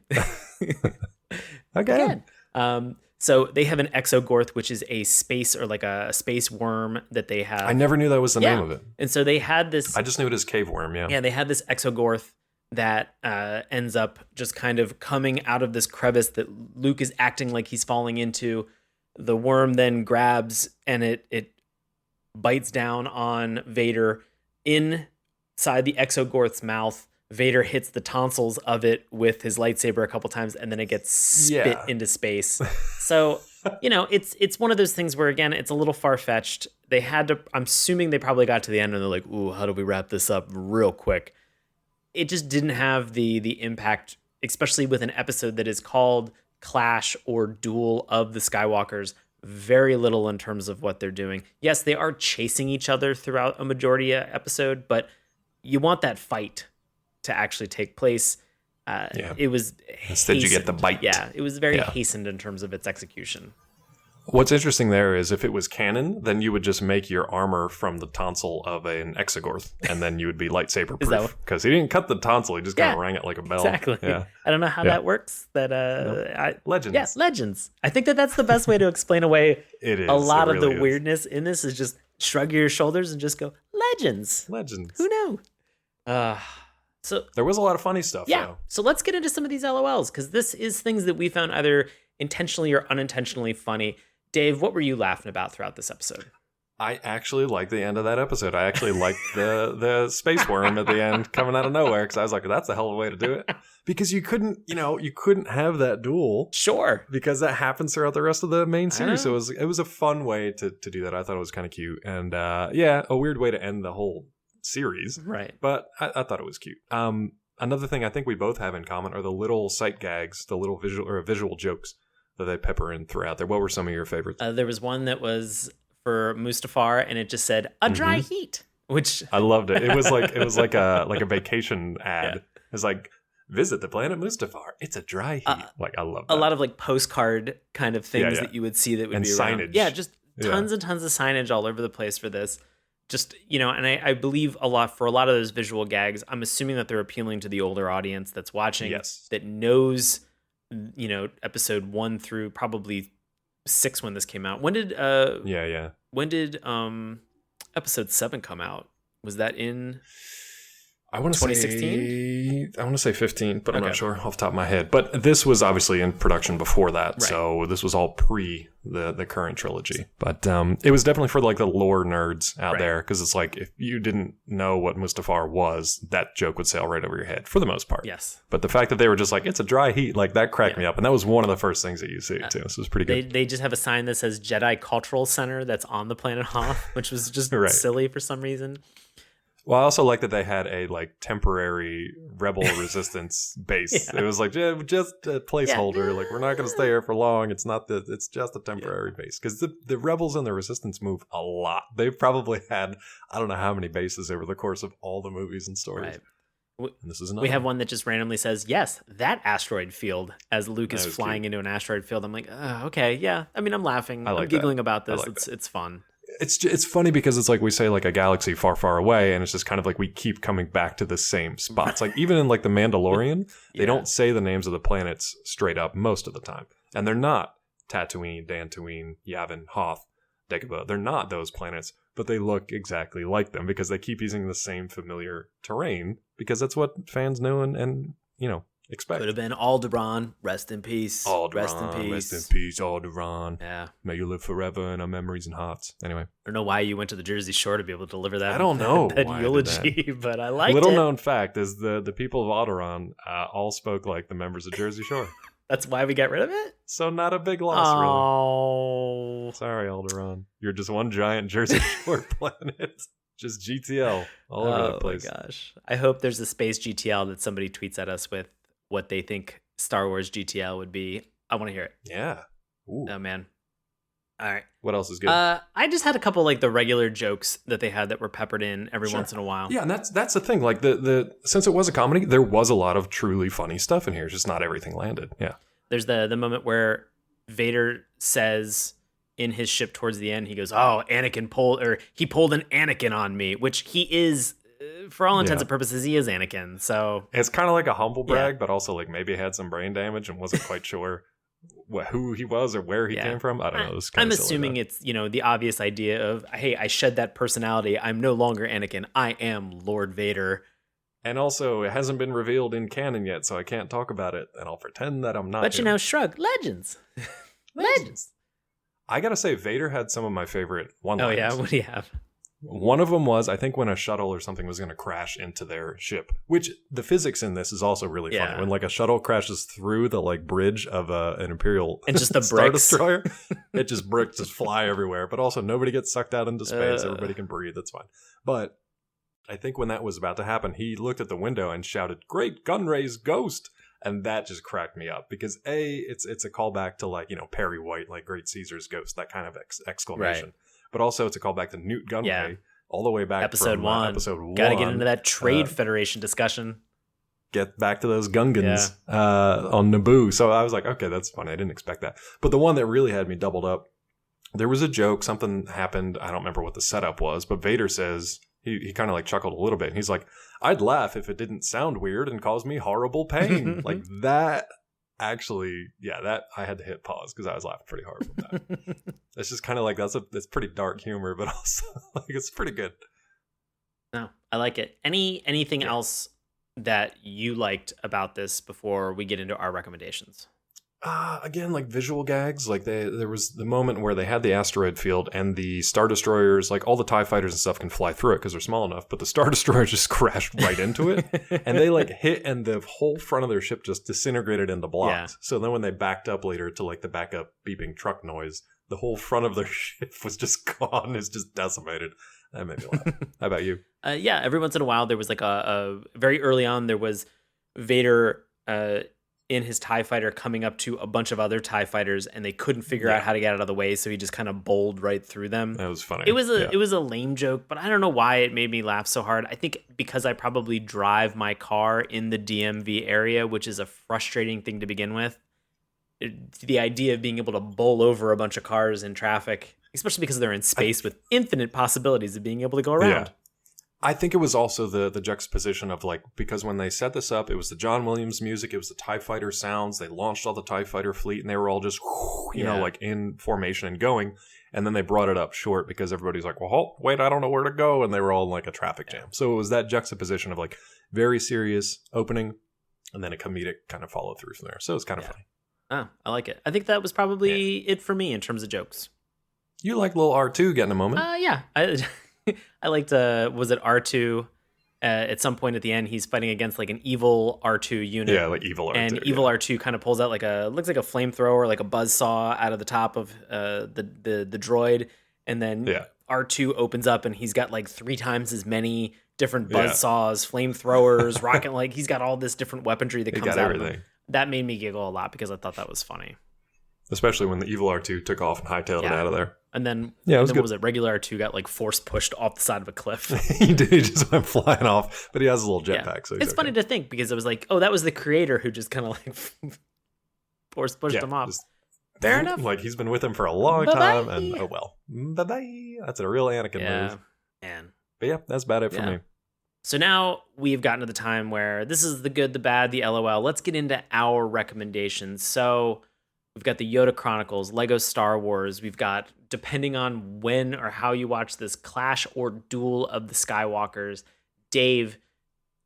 Okay. So they have an Exogorth, which is a space or like a space worm that they have. I never knew that was the name of it. And so they had this. I just knew it as cave worm. Yeah. Yeah, they had this Exogorth that ends up just kind of coming out of this crevice that Luke is acting like he's falling into. The worm then grabs and it bites down on Vader inside the Exogorth's mouth. Vader hits the tonsils of it with his lightsaber a couple times, and then it gets spit into space. So, it's one of those things where, again, it's a little far-fetched. They had to, I'm assuming they probably got to the end and they're like, ooh, how do we wrap this up real quick? It just didn't have the impact, especially with an episode that is called Clash or Duel of the Skywalkers. Very little in terms of what they're doing. Yes, they are chasing each other throughout a majority of episode, but you want that fight to actually take place. It was instead you get the bite. Yeah, it was very hastened in terms of its execution. What's interesting there is if it was canon, then you would just make your armor from the tonsil of an Exogorth, and then you would be lightsaber proof. Because he didn't cut the tonsil, he just kind of rang it like a bell. Exactly. Yeah. I don't know how that works. Legends. Yes, legends. I think that's the best way to explain away it is. A lot of the weirdness in this is just shrug your shoulders and just go, legends. Legends. Who knew? So there was a lot of funny stuff, though. So let's get into some of these LOLs, because this is things that we found either intentionally or unintentionally funny. Dave, what were you laughing about throughout this episode? I actually liked the end of that episode. I actually liked the space worm at the end coming out of nowhere, because I was like, that's a hell of a way to do it. Because you couldn't have that duel. Sure. Because that happens throughout the rest of the main series. So it was a fun way to do that. I thought it was kind of cute. And a weird way to end the whole series. Right. But I thought it was cute. Another thing I think we both have in common are the little sight gags, the little visual jokes that they pepper in throughout there. What were some of your favorites? There was one that was for Mustafar, and it just said a dry heat, which I loved it. It was like a vacation ad. Yeah. It was like, visit the planet Mustafar. It's a dry heat. I love that. A lot of like postcard kind of things that you would see that would be around. Signage. Yeah, just tons and tons of signage all over the place for this. Just, and I believe a lot of those visual gags, I'm assuming that they're appealing to the older audience that's watching, that knows, episode 1 through probably 6 when this came out. When did episode 7 come out? Was that in I want to 2016? I want to say 15, but I'm not sure off the top of my head. But this was obviously in production before that, right. So this was all pre the current trilogy. But it was definitely for like the lore nerds out there, because it's like if you didn't know what Mustafar was, that joke would sail right over your head for the most part. Yes. But the fact that they were just like, it's a dry heat, like that cracked me up, and that was one of the first things that you see too. So it was pretty good. They just have a sign that says Jedi Cultural Center that's on the planet Hoth, which was just silly for some reason. Well, I also like that they had a like temporary rebel resistance base. It was like just a placeholder. Like, we're not going to stay here for long. It's just a temporary base, because the rebels and the resistance move a lot. They've probably had I don't know how many bases over the course of all the movies and stories. Right. And this is we have one that just randomly says, yes, that asteroid field, as Luke is flying into an asteroid field. I'm like, okay, yeah. I mean, I'm laughing. I'm giggling about this. It's fun. It's funny because it's like we say like a galaxy far, far away, and it's just kind of like we keep coming back to the same spots. Like even in like The Mandalorian, they don't say the names of the planets straight up most of the time. And they're not Tatooine, Dantooine, Yavin, Hoth, Dagobah. They're not those planets, but they look exactly like them because they keep using the same familiar terrain, because that's what fans know and expect. Could have been Alderaan. Rest in peace. Alderaan. Rest in peace. Rest in peace, Alderaan. Yeah. May you live forever in our memories and hearts. Anyway. I don't know why you went to the Jersey Shore to be able to deliver that. I don't know that why eulogy, but I liked Little it. known fact is the people of Alderaan all spoke like the members of Jersey Shore. That's why we got rid of it? So not a big loss, really. Sorry, Alderaan. You're just one giant Jersey Shore planet. Just GTL all over the place. Oh my gosh. I hope there's a space GTL that somebody tweets at us with what they think Star Wars GTL would be. I want to hear it. Yeah. Ooh. Oh, man. All right. What else is good? I just had a couple like the regular jokes that they had that were peppered in every once in a while. Yeah, and that's the thing. Like the since it was a comedy, there was a lot of truly funny stuff in here. Just not everything landed. Yeah. There's the moment where Vader says in his ship towards the end, he goes, "Oh, Anakin pulled an Anakin on me," which he is. For all intents and purposes, he is Anakin. So it's kind of like a humble brag, but also like maybe had some brain damage and wasn't quite sure who he was or where he came from. I don't know. I'm assuming it's the obvious idea of, hey, I shed that personality. I'm no longer Anakin. I am Lord Vader. And also, it hasn't been revealed in canon yet, so I can't talk about it, and I'll pretend that I'm not. But shrug. Legends. Legends. I gotta say, Vader had some of my favorite one-liners. Oh, yeah? What do you have? One of them was, I think, when a shuttle or something was going to crash into their ship, which the physics in this is also really funny. When, like, a shuttle crashes through the, like, bridge of an Imperial and just the Star bricks. Destroyer, it just bricks just fly everywhere. But also, nobody gets sucked out into space. Everybody can breathe. That's fine. But I think when that was about to happen, he looked at the window and shouted, "Great Gunray's ghost!" And that just cracked me up because it's a callback to, like, Perry White, like Great Caesar's ghost, that kind of exclamation. Right. But also it's a callback to Newt Gunray all the way back episode from one. Episode 1. Got to get into that Trade Federation discussion. Get back to those Gungans on Naboo. So I was like, okay, that's funny. I didn't expect that. But the one that really had me doubled up, there was a joke. Something happened. I don't remember what the setup was, but Vader says, he kind of like chuckled a little bit. And he's like, "I'd laugh if it didn't sound weird and cause me horrible pain." Like that actually, that I had to hit pause because I was laughing pretty hard from that. It's just kind of like, that's pretty dark humor, but also like it's pretty good. No, I like it. Anything else that you liked about this before we get into our recommendations? Again, like visual gags, like there was the moment where they had the asteroid field and the Star Destroyers, like all the TIE fighters and stuff can fly through it because they're small enough, but the Star Destroyers just crashed right into it. And they like hit and the whole front of their ship just disintegrated into blocks. Yeah. So then when they backed up later to like the backup beeping truck noise, the whole front of their ship was just gone. It's just decimated. That made me laugh. How about you? Every once in a while there was like a very early on, there was Vader in his TIE fighter coming up to a bunch of other TIE fighters, and they couldn't figure out how to get out of the way, so he just kind of bowled right through them. That was funny. It was a lame joke, but I don't know why it made me laugh so hard. I think because I probably drive my car in the DMV area, which is a frustrating thing to begin with. The idea of being able to bowl over a bunch of cars in traffic, especially because they're in space with infinite possibilities of being able to go around. Yeah. I think it was also the juxtaposition of like, because when they set this up, it was the John Williams music, it was the TIE fighter sounds, they launched all the TIE fighter fleet and they were all just, like in formation and going. And then they brought it up short because everybody's like, well, wait, I don't know where to go. And they were all in like a traffic jam. So it was that juxtaposition of like very serious opening and then a comedic kind of follow through from there. So it was kind of funny. Oh, I like it. I think that was probably it for me in terms of jokes. You like little R2 getting a moment? Yeah. I liked, was it R2? At some point at the end, he's fighting against like an evil R2 unit. Yeah, like evil R2. And evil R2 kind of pulls out looks like a flamethrower, like a buzzsaw out of the top of the droid. And then R2 opens up and he's got like 3 times as many different buzzsaws, flamethrowers, rocket, like he's got all this different weaponry that comes out of him. That made me giggle a lot because I thought that was funny. Especially when the evil R2 took off and hightailed it out of there. And then, what was it? Regular R2 got like force pushed off the side of a cliff. He did. He just went flying off, but he has a little jetpack. So it's funny to think because it was like, oh, that was the creator who just kind of like force pushed him off. Fair enough. Like he's been with him for a long time, and oh well, bye bye. That's a real Anakin move. Man. But yeah, that's about it for me. So now we've gotten to the time where this is the good, the bad, the LOL. Let's get into our recommendations. So we've got the Yoda Chronicles, Lego Star Wars. We've got, depending on when or how you watch this, Clash or Duel of the Skywalkers. Dave,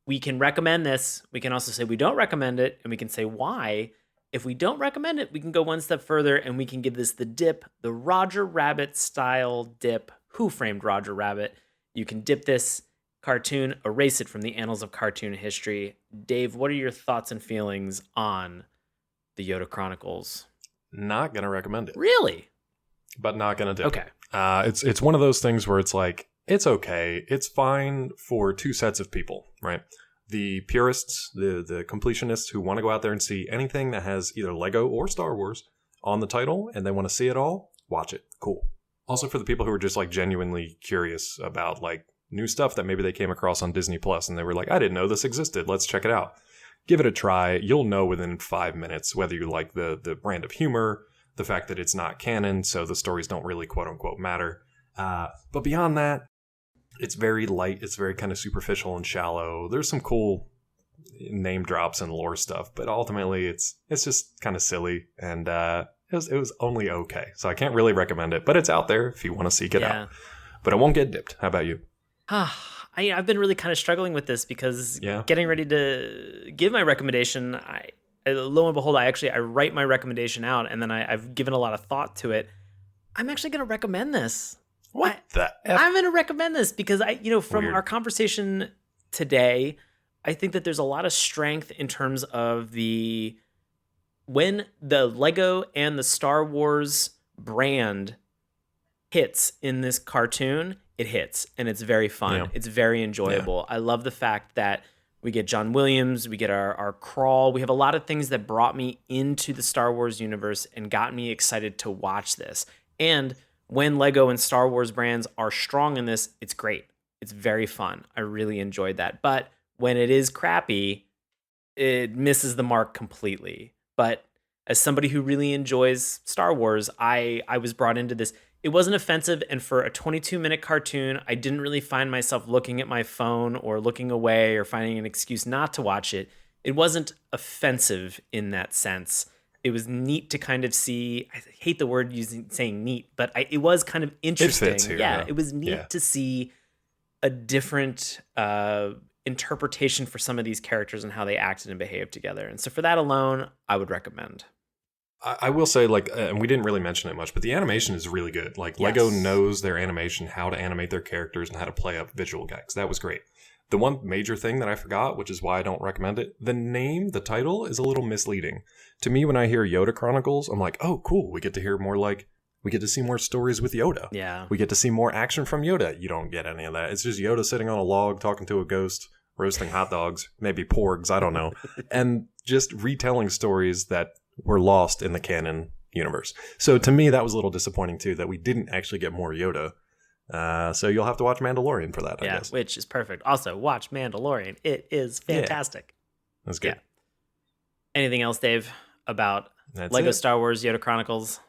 we can recommend this. We can also say we don't recommend it, and we can say why. If we don't recommend it, we can go one step further, and we can give this the dip, the Roger Rabbit style dip. Who Framed Roger Rabbit? You can dip this cartoon, erase it from the annals of cartoon history. Dave, what are your thoughts and feelings on the Yoda Chronicles? Not gonna recommend it. Really? But not gonna do it. Okay. It's one of those things where it's like, it's okay. It's fine for 2 sets of people, right? The purists, the completionists who want to go out there and see anything that has either Lego or Star Wars on the title and they want to see it all, watch it. Cool. Also for the people who are just like genuinely curious about like new stuff that maybe they came across on Disney Plus and they were like, I didn't know this existed. Let's check it out. Give it a try. You'll know within 5 minutes whether you like the brand of humor, the fact that it's not canon, so the stories don't really quote unquote matter. But beyond that, it's very light. It's very kind of superficial and shallow. There's some cool name drops and lore stuff, but ultimately it's just kind of silly and it was only okay. So I can't really recommend it, but it's out there if you want to seek it out. But it won't get dipped. How about you? I've been really kind of struggling with this because getting ready to give my recommendation, lo and behold, I write my recommendation out, and then I've given a lot of thought to it. I'm actually going to recommend this. What the F? I'm going to recommend this because from our conversation today, I think that there's a lot of strength in terms of when the Lego and the Star Wars brand hits in this cartoon, it hits, and it's very fun. Yeah. It's very enjoyable. Yeah. I love the fact that we get John Williams, we get our crawl. We have a lot of things that brought me into the Star Wars universe and got me excited to watch this. And when Lego and Star Wars brands are strong in this, it's great. It's very fun. I really enjoyed that. But when it is crappy, it misses the mark completely. But as somebody who really enjoys Star Wars, I was brought into this. It wasn't offensive, and for a 22-minute cartoon, I didn't really find myself looking at my phone or looking away or finding an excuse not to watch it. It wasn't offensive in that sense. It was neat to kind of see. I hate the word saying neat, but it was kind of interesting. It fits here, it was neat to see a different interpretation for some of these characters and how they acted and behaved together. And so for that alone, I would recommend. I will say, and we didn't really mention it much, but the animation is really good. Lego knows their animation, how to animate their characters, and how to play up visual gags. That was great. The one major thing that I forgot, which is why I don't recommend it, the title is a little misleading. To me, when I hear Yoda Chronicles, I'm like, oh, cool. We get to hear more we get to see more stories with Yoda. Yeah. We get to see more action from Yoda. You don't get any of that. It's just Yoda sitting on a log, talking to a ghost, roasting hot dogs, maybe porgs, I don't know. And just retelling stories that were lost in the canon universe. So to me, that was a little disappointing too, that we didn't actually get more Yoda. So you'll have to watch Mandalorian for that, I guess. Which is perfect. Also, watch Mandalorian. It is fantastic. That's good. Yeah. Anything else, Dave, about Lego Star Wars Yoda Chronicles?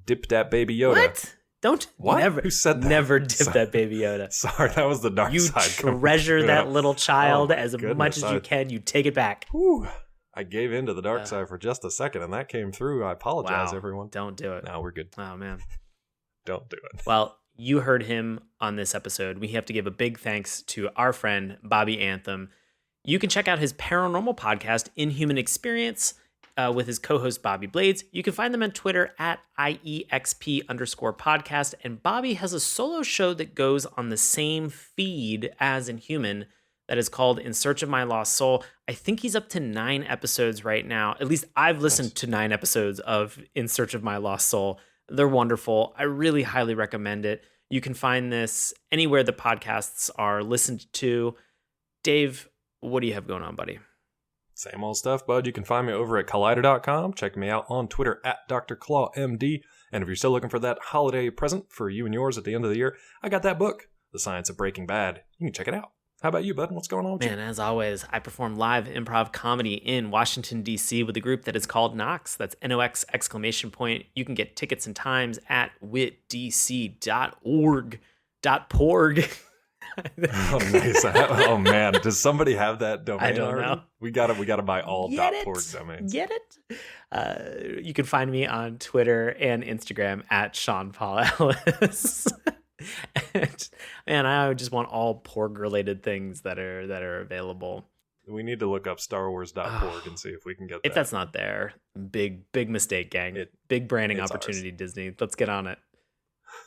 Dip that baby Yoda. What? Don't. What? Never, Who said that? Never dip that baby Yoda. Sorry, that was the dark side. You treasure that little child as much as you can. You take it back. Whew. I gave in to the dark side for just a second, and that came through. I apologize, everyone. Don't do it. No, we're good. Oh, man. Don't do it. Well, you heard him on this episode. We have to give a big thanks to our friend, Bobby Anthem. You can check out his paranormal podcast, Inhuman Experience, with his co-host, Bobby Blades. You can find them on Twitter at IEXP_podcast. And Bobby has a solo show that goes on the same feed as Inhuman that is called In Search of My Lost Soul. I think he's up to 9 episodes right now. At least I've listened to 9 episodes of In Search of My Lost Soul. They're wonderful. I really highly recommend it. You can find this anywhere the podcasts are listened to. Dave, what do you have going on, buddy? Same old stuff, bud. You can find me over at collider.com. Check me out on Twitter at DrClawMD. And if you're still looking for that holiday present for you and yours at the end of the year, I got that book, The Science of Breaking Bad. You can check it out. How about you, bud? What's going on with you? Man, as always, I perform live improv comedy in Washington, D.C. with a group that is called Nox. That's NOX ! You can get tickets and times at witdc.org. .porg. Oh, nice. Oh, man. Does somebody have that domain? I don't know. We gotta buy all .porg domains. Get it? You can find me on Twitter and Instagram at Sean Paul Ellis. And I just want all porg related things that are available. We need to look up starwars.porg and see if we can get that. If that's not there, big mistake, gang. Big branding opportunity, ours. Disney. Let's get on it.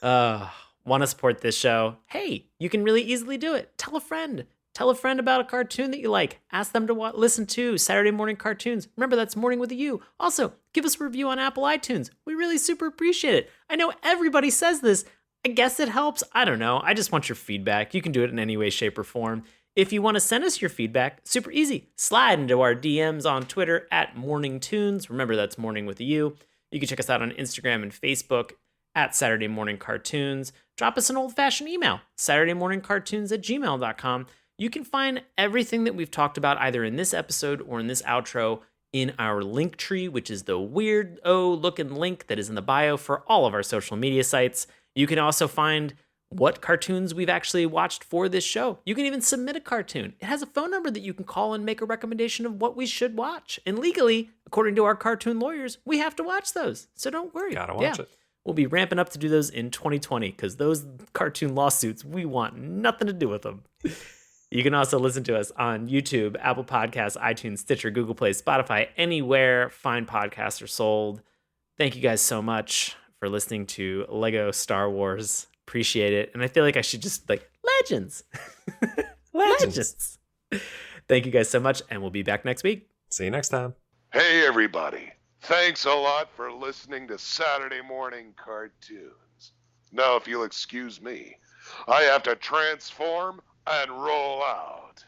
Want to support this show? Hey, you can really easily do it. Tell a friend. Tell a friend about a cartoon that you like. Ask them to listen to Saturday morning cartoons. Remember, that's morning with a U. Also, give us a review on Apple iTunes. We really super appreciate it. I know everybody says this. I guess it helps. I don't know. I just want your feedback. You can do it in any way, shape, or form. If you want to send us your feedback, super easy. Slide into our DMs on Twitter at morningtunes. Remember, that's morning with a U. You can check us out on Instagram and Facebook at Saturday Morning Cartoons. Drop us an old-fashioned email, saturdaymorningcartoons@gmail.com. You can find everything that we've talked about either in this episode or in this outro in our link tree, which is the weirdo-looking link that is in the bio for all of our social media sites. You can also find what cartoons we've actually watched for this show. You can even submit a cartoon. It has a phone number that you can call and make a recommendation of what we should watch. And legally, according to our cartoon lawyers, we have to watch those. So don't worry. Gotta watch it. We'll be ramping up to do those in 2020 because those cartoon lawsuits, we want nothing to do with them. You can also listen to us on YouTube, Apple Podcasts, iTunes, Stitcher, Google Play, Spotify, anywhere fine podcasts are sold. Thank you guys so much for listening to Lego Star Wars. Appreciate it. And I feel like I should just legends. Legends. Thank you guys so much, and we'll be back next week. See you next time. Hey, everybody. Thanks a lot for listening to Saturday Morning Cartoons. Now, if you'll excuse me, I have to transform and roll out.